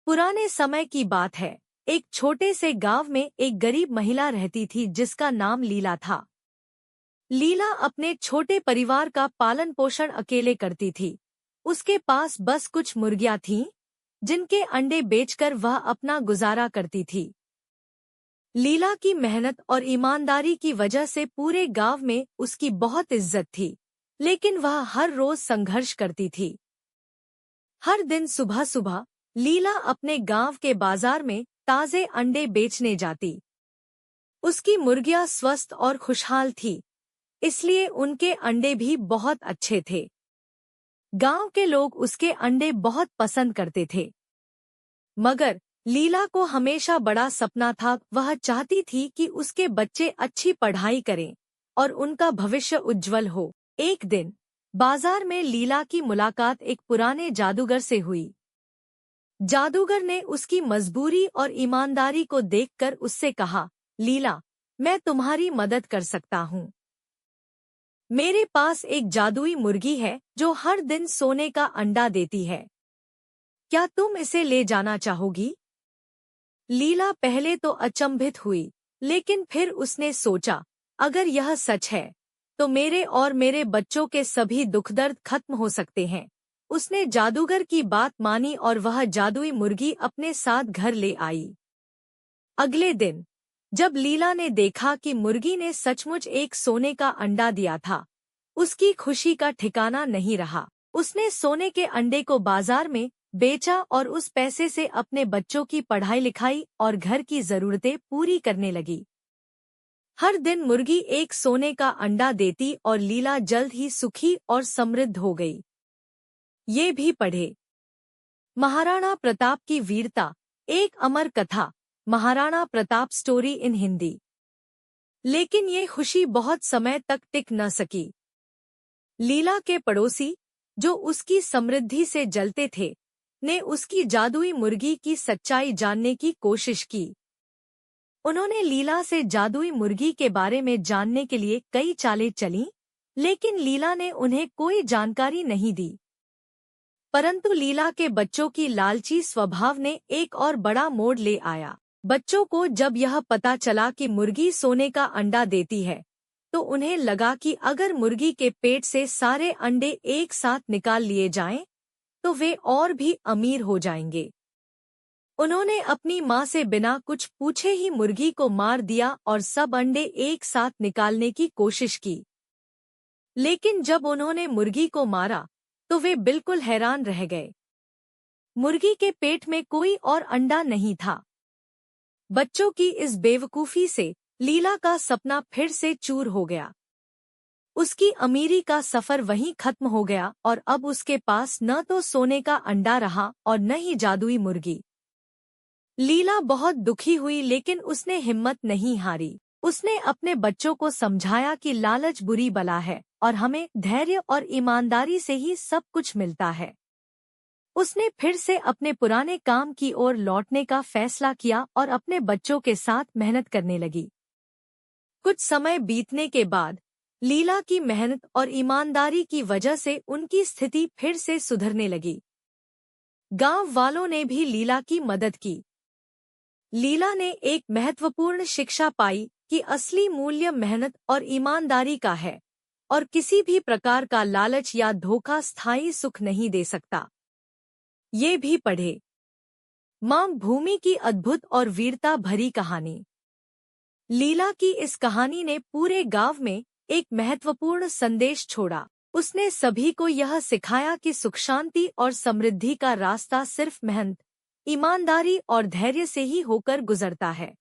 पुराने समय की बात है। एक छोटे से गांव में एक गरीब महिला रहती थी जिसका नाम लीला था। लीला अपने छोटे परिवार का पालन पोषण अकेले करती थी। उसके पास बस कुछ मुर्गियां थीं, जिनके अंडे बेचकर वह अपना गुजारा करती थी। लीला की मेहनत और ईमानदारी की वजह से पूरे गांव में उसकी बहुत इज्जत थी, लेकिन वह हर रोज संघर्ष करती थी। हर दिन सुबह सुबह लीला अपने गांव के बाजार में ताजे अंडे बेचने जाती। उसकी मुर्गियां स्वस्थ और खुशहाल थी, इसलिए उनके अंडे भी बहुत अच्छे थे। गांव के लोग उसके अंडे बहुत पसंद करते थे। मगर लीला को हमेशा बड़ा सपना था। वह चाहती थी कि उसके बच्चे अच्छी पढ़ाई करें और उनका भविष्य उज्जवल हो। एक दिन बाजार में लीला की मुलाकात एक पुराने जादूगर से हुई। जादूगर ने उसकी मजबूरी और ईमानदारी को देखकर उससे कहा, लीला, मैं तुम्हारी मदद कर सकता हूँ। मेरे पास एक जादुई मुर्गी है जो हर दिन सोने का अंडा देती है। क्या तुम इसे ले जाना चाहोगी? लीला पहले तो अचंभित हुई, लेकिन फिर उसने सोचा, अगर यह सच है तो मेरे और मेरे बच्चों के सभी दुख दर्द खत्म हो सकते हैं। उसने जादूगर की बात मानी और वह जादुई मुर्गी अपने साथ घर ले आई। अगले दिन जब लीला ने देखा कि मुर्गी ने सचमुच एक सोने का अंडा दिया था, उसकी खुशी का ठिकाना नहीं रहा। उसने सोने के अंडे को बाजार में बेचा और उस पैसे से अपने बच्चों की पढ़ाई लिखाई और घर की जरूरतें पूरी करने लगी। हर दिन मुर्गी एक सोने का अंडा देती और लीला जल्द ही सुखी और समृद्ध हो गई। ये भी पढ़े। महाराणा प्रताप की वीरता, एक अमर कथा, महाराणा प्रताप स्टोरी इन हिंदी। लेकिन ये खुशी बहुत समय तक टिक न सकी। लीला के पड़ोसी, जो उसकी समृद्धि से जलते थे, ने उसकी जादुई मुर्गी की सच्चाई जानने की कोशिश की। उन्होंने लीला से जादुई मुर्गी के बारे में जानने के लिए कई चालें चलीं, लेकिन लीला ने उन्हें कोई जानकारी नहीं दी। परंतु लीला के बच्चों की लालची स्वभाव ने एक और बड़ा मोड़ ले आया। बच्चों को जब यह पता चला कि मुर्गी सोने का अंडा देती है, तो उन्हें लगा कि अगर मुर्गी के पेट से सारे अंडे एक साथ निकाल लिए जाएं, तो वे और भी अमीर हो जाएंगे। उन्होंने अपनी माँ से बिना कुछ पूछे ही मुर्गी को मार दिया और सब अंडे एक साथ निकालने की कोशिश की। लेकिन जब उन्होंने मुर्गी को मारा, तो वे बिल्कुल हैरान रह गए। मुर्गी के पेट में कोई और अंडा नहीं था। बच्चों की इस बेवकूफी से लीला का सपना फिर से चूर हो गया। उसकी अमीरी का सफर वहीं खत्म हो गया और अब उसके पास न तो सोने का अंडा रहा और न ही जादुई मुर्गी। लीला बहुत दुखी हुई, लेकिन उसने हिम्मत नहीं हारी। उसने अपने बच्चों को समझाया कि लालच बुरी बला है और हमें धैर्य और ईमानदारी से ही सब कुछ मिलता है। उसने फिर से अपने पुराने काम की ओर लौटने का फैसला किया और अपने बच्चों के साथ मेहनत करने लगी। कुछ समय बीतने के बाद लीला की मेहनत और ईमानदारी की वजह से उनकी स्थिति फिर से सुधरने लगी। गांव वालों ने भी लीला की मदद की। लीला ने एक महत्वपूर्ण शिक्षा पाई कि असली मूल्य मेहनत और ईमानदारी का है और किसी भी प्रकार का लालच या धोखा स्थायी सुख नहीं दे सकता। ये भी पढ़े। मां भूमि की अद्भुत और वीरता भरी कहानी। लीला की इस कहानी ने पूरे गांव में एक महत्वपूर्ण संदेश छोड़ा। उसने सभी को यह सिखाया कि सुख शांति और समृद्धि का रास्ता सिर्फ मेहनत, ईमानदारी और धैर्य से ही होकर गुजरता है।